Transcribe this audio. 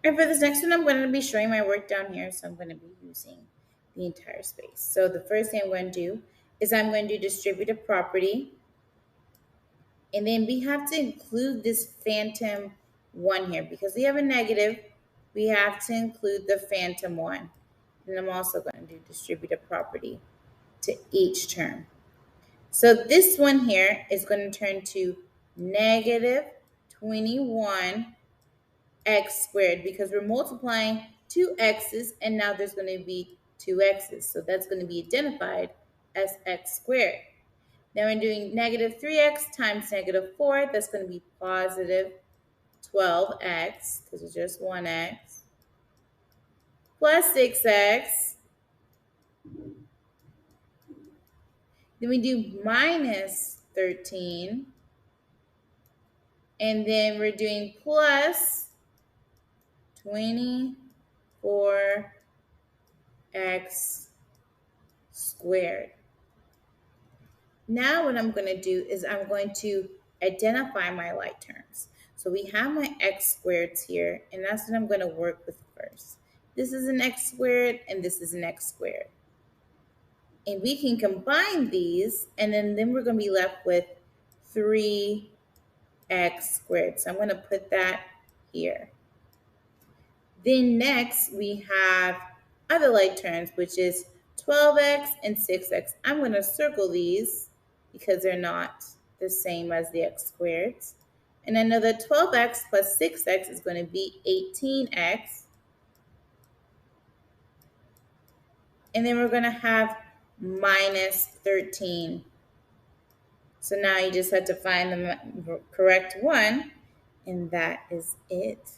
And for this next one, I'm going to be showing my work down here. So I'm going to be using the entire space. So the first thing I'm going to do is I'm going to do distributive property. And then we have to include this phantom 1 here. Because we have a negative, we have to include the phantom 1. And I'm also going to do distributive property to each term. So this one here is going to turn to negative 21 x squared because we're multiplying two x's and now there's going to be two x's. So that's going to be identified as x squared. Now we're doing negative 3x times negative 4. That's going to be positive 12x because it's just 1x plus 6x. Then we do minus 13. And then we're doing plus 24x squared. Now what I'm going to do is I'm going to identify my like terms. So we have my x squareds here, and that's what I'm going to work with first. This is an x squared, and this is an x squared. And we can combine these, and then we're going to be left with 3x squared. So I'm going to put that here. Then next, we have other like terms, which is 12x and 6x. I'm going to circle these because they're not the same as the x squareds. And I know that 12x plus 6x is going to be 18x. And then we're going to have minus 13. So now you just have to find the correct one, and that is it.